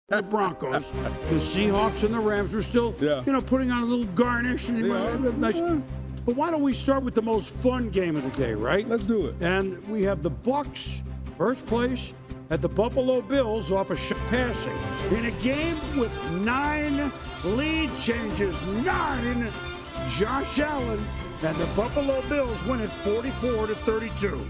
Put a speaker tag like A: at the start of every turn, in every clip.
A: The Broncos, the Seahawks, and the Rams were still, putting on a little garnish. And But why don't we start with the most fun game of the day, right?
B: Let's do it.
A: And we have the Bucs, first place, at the Buffalo Bills off of passing. In a game with 9 lead changes, 9, Josh Allen and the Buffalo Bills win it 44-32.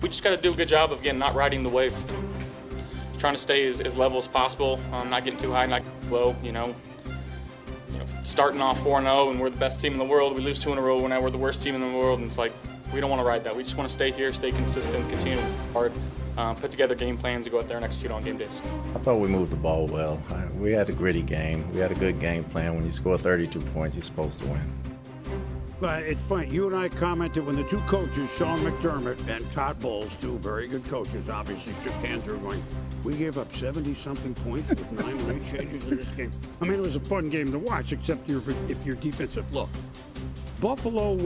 C: We just got to do a good job of, again, not riding the wave. Trying to stay as level as possible, not getting too high, not low, starting off 4-0 and we're the best team in the world. We lose 2 in a row when we're the worst team in the world, and it's like, we don't want to ride that. We just want to stay here, stay consistent, continue to work hard, put together game plans to go out there and execute on game days.
D: I thought we moved the ball well. We had a gritty game. We had a good game plan. When you score 32 points, you're supposed to win.
A: But it's funny, you and I commented when the two coaches, Sean McDermott and Todd Bowles, two very good coaches, obviously shook hands. They were going, we gave up 70-something points with 9 lead changes in this game. I mean, it was a fun game to watch, except if your defensive look. Buffalo,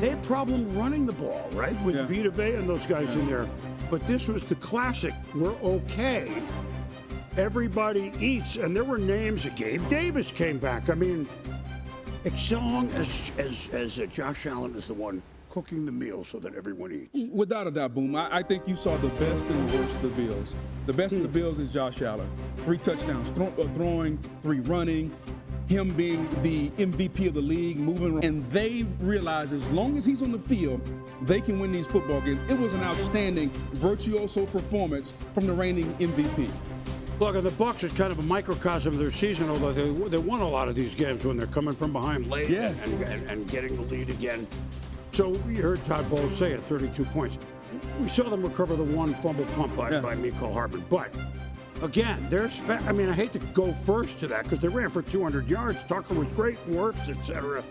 A: they had problem running the ball, right? With Vita Vea and those guys in there. But this was the classic, we're okay. Everybody eats, and there were names. Gabe Davis came back. I mean, as long as Josh Allen is the one cooking the meal so that everyone eats.
B: Without a doubt, Boom. I think you saw the best and the worst of the Bills. The best of the Bills is Josh Allen. 3 touchdowns, throwing, 3 running, him being the MVP of the league, moving around. And they realize as long as he's on the field, they can win these football games. It was an outstanding virtuoso performance from the reigning MVP.
A: Look, the Bucs is kind of a microcosm of their season, although they won a lot of these games when they're coming from behind late and getting the lead again. So you heard Todd Bowles say it, 32 points. We saw them recover the 1 fumble pump by Mecole Hardman. But, again, I hate to go first to that because they ran for 200 yards. Tucker was great, Wirfs, etc.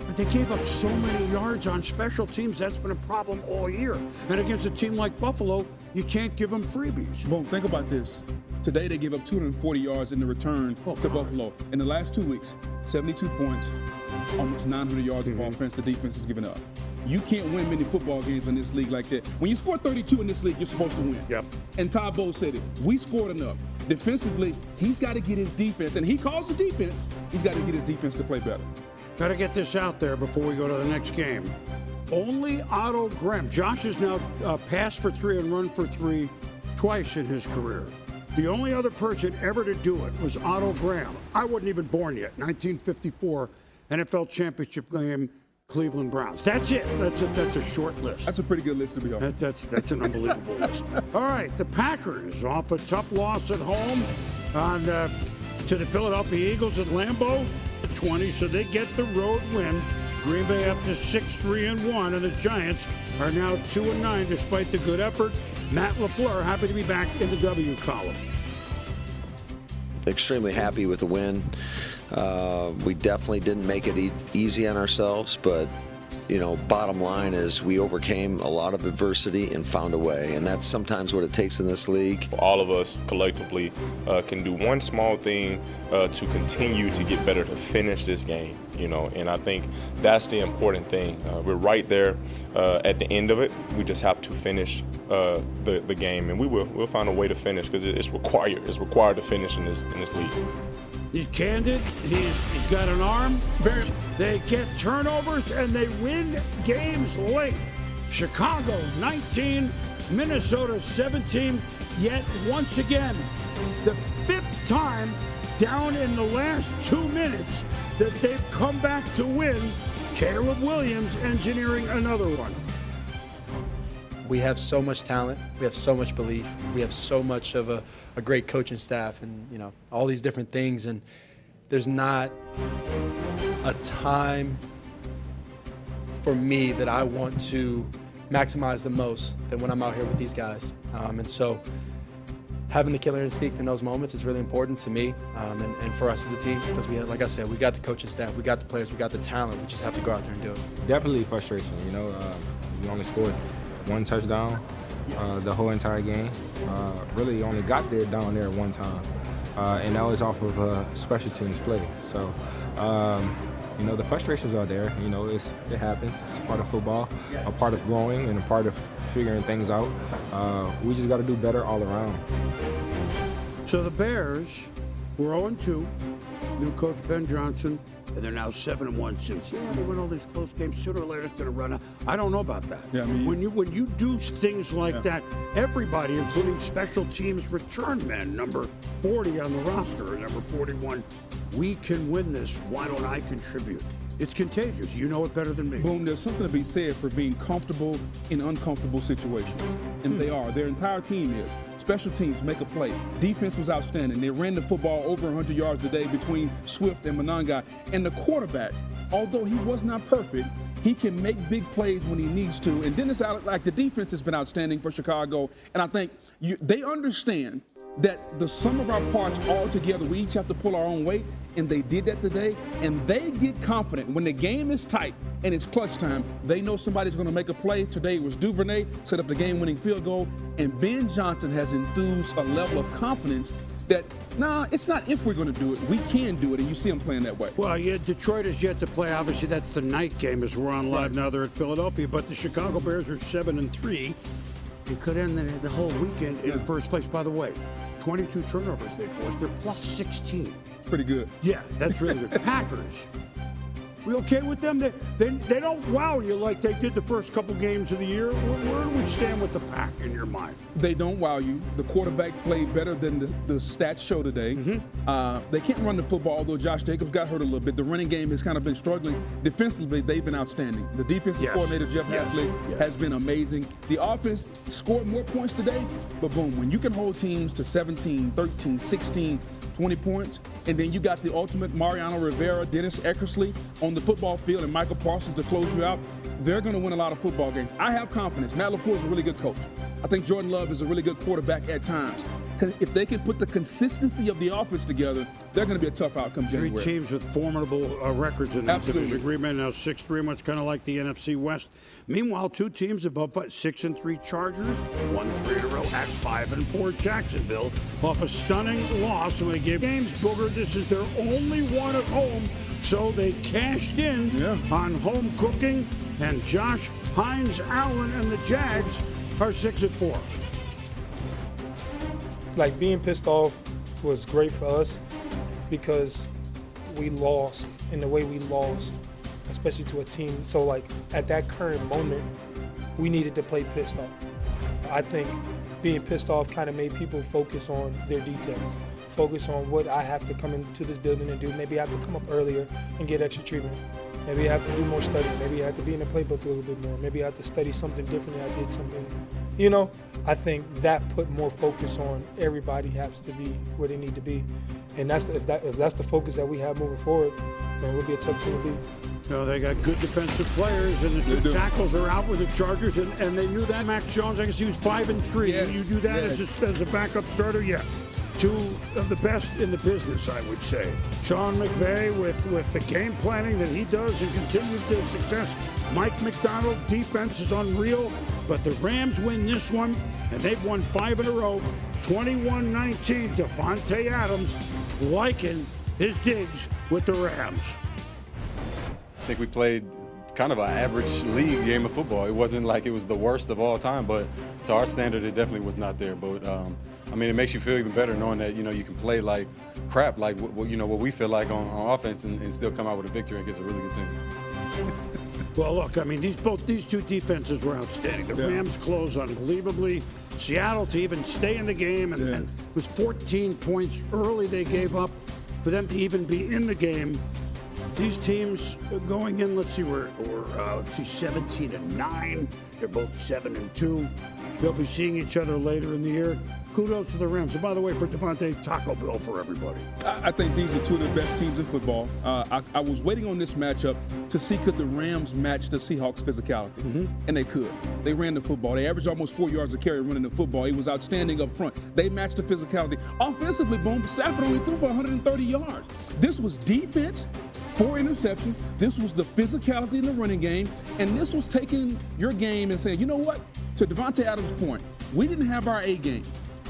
A: But they gave up so many yards on special teams. That's been a problem all year. And against a team like Buffalo, you can't give them freebies.
B: Boom, think about this. Today they gave up 240 yards in the return to Buffalo. In the last 2 weeks, 72 points, almost 900 yards of offense the defense is giving up. You can't win many football games in this league like that. When you score 32 in this league, you're supposed to win.
A: Yep.
B: And Todd Bowles said it. We scored enough. Defensively, he's got to get his defense, and he calls the defense, he's got to get his defense to play better.
A: Got to get this out there before we go to the next game. Only Otto Graham. Josh has now passed for 3 and run for 3 twice in his career. The only other person ever to do it was Otto Graham. I wasn't even born yet. 1954 NFL championship game, Cleveland Browns. That's it. That's a short list.
B: That's a pretty good list to be on.
A: That's an unbelievable list. All right, the Packers off a tough loss at home to the Philadelphia Eagles at Lambeau, 20, so they get the road win. Green Bay up to 6-3-1, and the Giants are now 2-9 despite the good effort. Matt LaFleur happy to be back in the W column.
E: Extremely happy with the win. We definitely didn't make it easy on ourselves, but bottom line is we overcame a lot of adversity and found a way, and that's sometimes what it takes in this league.
F: All of us collectively can do one small thing to continue to get better, to finish this game, and I think that's the important thing. We're right there at the end of it. We just have to finish the game, and we'll find a way to finish because it's required. It's required to finish in this league.
A: He's candid. He's got an arm. They get turnovers and they win games late. Chicago 19, Minnesota 17. Yet once again, the 5th time down in the last 2 minutes that they've come back to win. Caleb Williams engineering another one.
G: We have so much talent. We have so much belief. We have so much of a great coaching staff and, all these different things. And there's not a time for me that I want to maximize the most than when I'm out here with these guys. And so having the killer instinct in those moments is really important to me and for us as a team because we, like I said, we got the coaching staff, we got the players, we got the talent. We just have to go out there and do it.
H: Definitely frustration, we only scored 1 touchdown the whole entire game. Really only got there down there 1 time, and that was off of special teams play. So, the frustrations are there. It happens. It's a part of football, a part of growing, and a part of figuring things out. We just got to do better all around.
A: So the Bears were 0-2. New coach Ben Johnson, and they're now 7-1 since. Yeah, they win all these close games. Sooner or later, it's going to run out. I don't know about that.
B: Yeah, I mean,
A: when you do things like that, everybody, including special teams return men, number 40 on the roster, number 41, we can win this. Why don't I contribute? It's contagious. You know it better than me.
B: Boom, there's something to be said for being comfortable in uncomfortable situations. And they are. Their entire team is. Special teams make a play. Defense was outstanding. They ran the football over 100 yards a day between Swift and Monangai. And the quarterback, although he was not perfect, he can make big plays when he needs to. And then it's out, like the defense has been outstanding for Chicago. And I think they understand that the sum of our parts all together, we each have to pull our own weight, and they did that today. And they get confident when the game is tight and it's clutch time. They know somebody's going to make a play. Today was Duvernay, set up the game-winning field goal, and Ben Johnson has enthused a level of confidence that, it's not if we're going to do it. We can do it, and you see them playing that way.
A: Well, yeah, Detroit is yet to play. Obviously, that's the night game as we're on live now. They're at Philadelphia, but the Chicago Bears are 7-3. It could end the whole weekend in first place. By the way, 22 turnovers they forced. They're plus 16.
B: Pretty good.
A: Yeah, that's really good. Packers. We okay with them? They don't wow you like they did the first couple games of the year. Where do we stand with the Pack in your mind?
B: They don't wow you. The quarterback played better than the stats show today. They can't run the football, although Josh Jacobs got hurt a little bit. The running game has kind of been struggling. Defensively, they've been outstanding. The defensive coordinator, Jeff Hafley, has been amazing. The offense scored more points today, but boom, when you can hold teams to 17, 13, 16, 20 points, and then you got the ultimate Mariano Rivera, Dennis Eckersley on the football field, and Michael Parsons to close you out, they're going to win a lot of football games. I have confidence. Matt LaFleur is a really good coach. I think Jordan Love is a really good quarterback at times. If they can put the consistency of the offense together, they're going to be a tough outcome January.
A: Three teams with formidable records in that division. Green Bay now 6-3, much kind of like the NFC West. Meanwhile, two teams above 6-3 Chargers, 1-3 in a row at 5-4 Jacksonville, off a stunning loss when they gave games. Booger, this is their only one at home, so they cashed in on home cooking. And Josh Hines Allen and the Jags are 6-4.
I: Like, being pissed off was great for us because we lost in the way we lost, especially to a team. So, like, at that current moment, we needed to play pissed off. I think being pissed off kind of made people focus on their details, focus on what I have to come into this building and do. Maybe I have to come up earlier and get extra treatment. Maybe I have to do more studying. Maybe I have to be in the playbook a little bit more. Maybe I have to study something differently. I did something, I think that put more focus on everybody has to be where they need to be. And if that's the focus that we have moving forward, then we'll be a tough team to beat.
A: No, they got good defensive players, and the two tackles are out with the Chargers, and they knew that. Max Jones, I guess he was 5-3.
B: Yes.
A: You do that as a backup starter, two of the best in the business, I would say. Sean McVay with the game planning that he does and continues to success. Mike McDonald, defense is unreal, but the Rams win this one, and they've won 5 in a row, 21-19. Devontae Adams liking his digs with the Rams.
J: I think we played kind of an average league game of football. It wasn't like it was the worst of all time, but to our standard, it definitely was not there. But it makes you feel even better knowing that you can play like crap, like what we feel like on offense, and still come out with a victory against a really good team.
A: Well, look, these two defenses were outstanding. The Rams closed unbelievably. Seattle to even stay in the game, and it was 14 points early they gave up for them to even be in the game. These teams going in, let's see, we're 17-9. They're both 7-2. They'll be seeing each other later in the year. Kudos to the Rams. And by the way, for Devontae, Taco Bell for everybody.
B: I think these are two of the best teams in football. I was waiting on this matchup to see could the Rams match the Seahawks' physicality. And they could. They ran the football. They averaged almost 4 yards a carry running the football. It was outstanding up front. They matched the physicality. Offensively, boom, Stafford only threw for 130 yards. This was defense, 4 interceptions. This was the physicality in the running game. And this was taking your game and saying, you know what? To Devontae Adams' point, we didn't have our A game.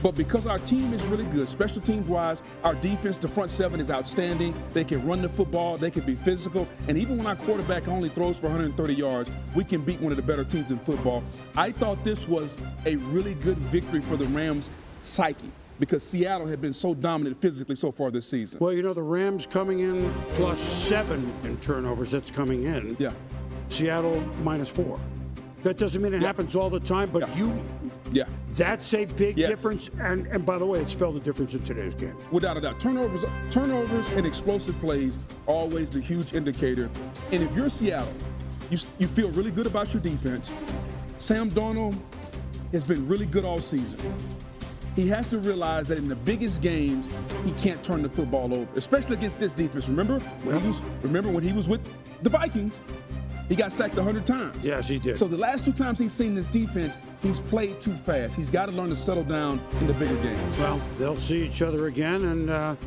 B: But because our team is really good, special teams-wise, our defense, the front seven is outstanding. They can run the football. They can be physical. And even when our quarterback only throws for 130 yards, we can beat one of the better teams in football. I thought this was a really good victory for the Rams' psyche. because Seattle had been so dominant physically so far this season.
A: Well, you know, the Rams coming in +7 in turnovers. That's coming in.
B: Yeah.
A: Seattle -4. That doesn't mean it happens all the time, but
B: Yeah.
A: that's a big
B: Yes.
A: difference. And by the way, it spelled a difference in today's game.
B: Without a doubt. Turnovers and explosive plays are always the huge indicator. And if you're Seattle, you feel really good about your defense. Sam Darnold has been really good all season. He has to realize that in the biggest games, he can't turn the football over, especially against this defense. Remember when he was with the Vikings, he got sacked 100 times.
A: Yes, he did.
B: So the last 2 times he's seen this defense, he's played too fast. He's got to learn to settle down in the bigger games.
A: Well, they'll see each other again, and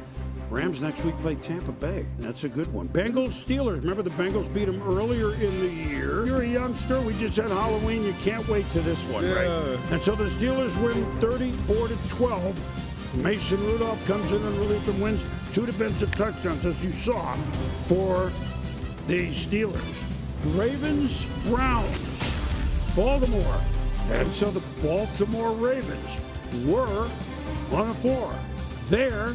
A: Rams next week play Tampa Bay. That's a good one. Bengals, Steelers. Remember the Bengals beat them earlier in the year. You're a youngster. We just had Halloween. You can't wait to this one, right? And so the Steelers win 34-12. Mason Rudolph comes in and relief and wins 2 defensive touchdowns, as you saw, for the Steelers. Ravens, Browns, Baltimore. And so the Baltimore Ravens were 1-4. They're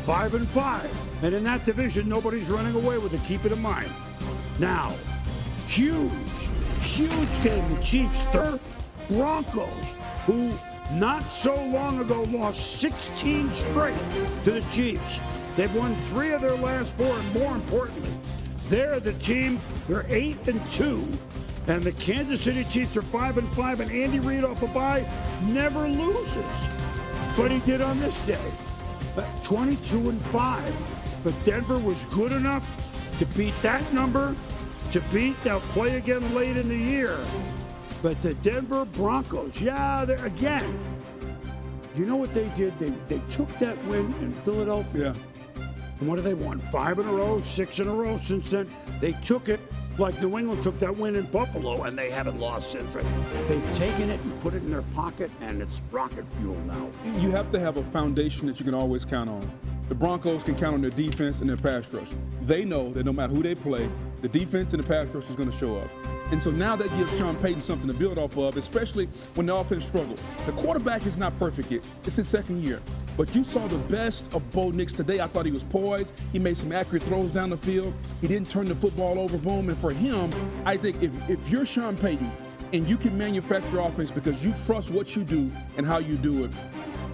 A: 5-5. And in that division, nobody's running away with it. Keep it in mind. Now, huge game. The Chiefs, third Broncos, who not so long ago lost 16 straight to the Chiefs. They've won 3 of their last 4, and more importantly, they're the team. They're 8-2. And the Kansas City Chiefs are 5-5, and Andy Reid off a bye never loses. But he did on this day. 22-5. But Denver was good enough to beat that number, they'll play again late in the year. But the Denver Broncos, again, you know what they did? They took that win in Philadelphia. And what have they won? 5 in a row, 6 in a row since then. They took it like New England took that win in Buffalo, and they haven't lost since. Right? They've taken it and put it in their pocket, and it's rocket fuel now.
B: You have to have a foundation that you can always count on. The Broncos can count on their defense and their pass rush. They know that no matter who they play, the defense and the pass rush is going to show up. And so now that gives Sean Payton something to build off of, especially when the offense struggles. The quarterback is not perfect yet. It's his second year. But you saw the best of Bo Nix today. I thought he was poised. He made some accurate throws down the field. He didn't turn the football over, boom. And for him, I think if you're Sean Payton and you can manufacture offense because you trust what you do and how you do it,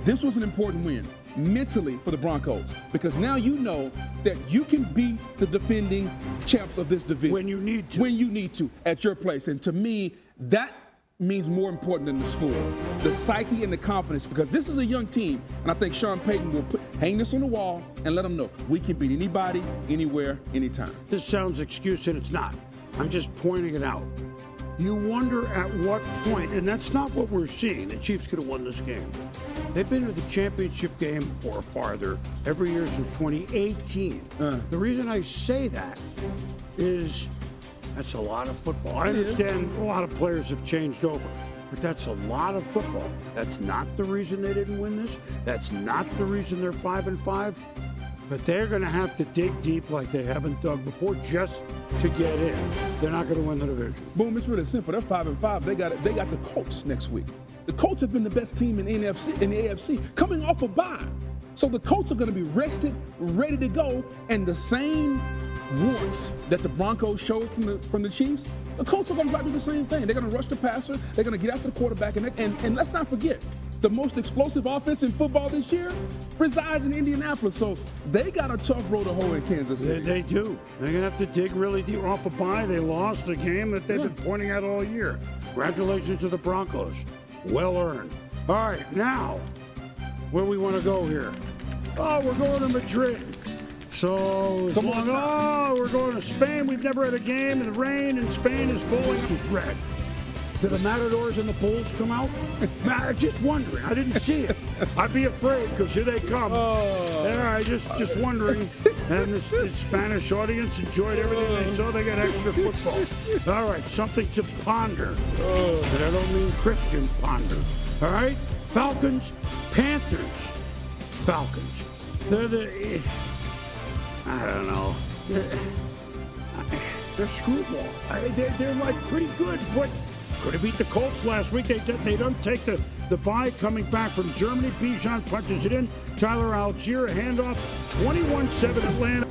B: this was an important win mentally for the Broncos, because now you know that you can beat the defending champs of this division
A: when you need to
B: at your place. And to me, that means more important than the score, the psyche and the confidence, because this is a young team, and I think Sean Payton will hang this on the wall and let them know we can beat anybody, anywhere, anytime.
A: This sounds excuse, and it's not. I'm just pointing it out. You wonder at what point, and that's not what we're seeing. The Chiefs could have won this game. They've been to the championship game or farther every year since 2018. The reason I say that is that's a lot of football. I understand a lot of players have changed over, but that's a lot of football. That's not the reason they didn't win this. That's not the reason they're 5-5. But they're going to have to dig deep like they haven't dug before just to get in. They're not going to win the division.
B: Boom, it's really simple. They're 5-5. They got the Colts next week. The Colts have been the best team in the AFC, coming off a bye. So the Colts are going to be rested, ready to go, and the same warts that the Broncos showed from the Chiefs, the Colts are going to try to do the same thing. They're going to rush the passer. They're going to get after the quarterback. And let's not forget, the most explosive offense in football this year resides in Indianapolis. So they got a tough road to hoe in Kansas City.
A: They do. They're going to have to dig really deep. Off a bye, they lost the game that they've been pointing out all year. Congratulations to the Broncos. Well earned. All right, now, where we want to go here? Oh, we're going to Madrid. So, we're going to Spain. We've never had a game in the rain, and Spain is full inches red. Did the Matadors and the Bulls come out? Just wondering. I didn't see it. I'd be afraid because here they come. Just wondering. And the Spanish audience enjoyed everything they saw. They got extra football. All right, something to ponder. But I don't mean Christian ponder. All right? Falcons, Panthers. Falcons. They're I don't know. They're screwball. They're like pretty good. What? Could have beat the Colts last week. They don't take the the bye, coming back from Germany. Bijan punches it in. Tyler Algier, handoff, 21-7 Atlanta.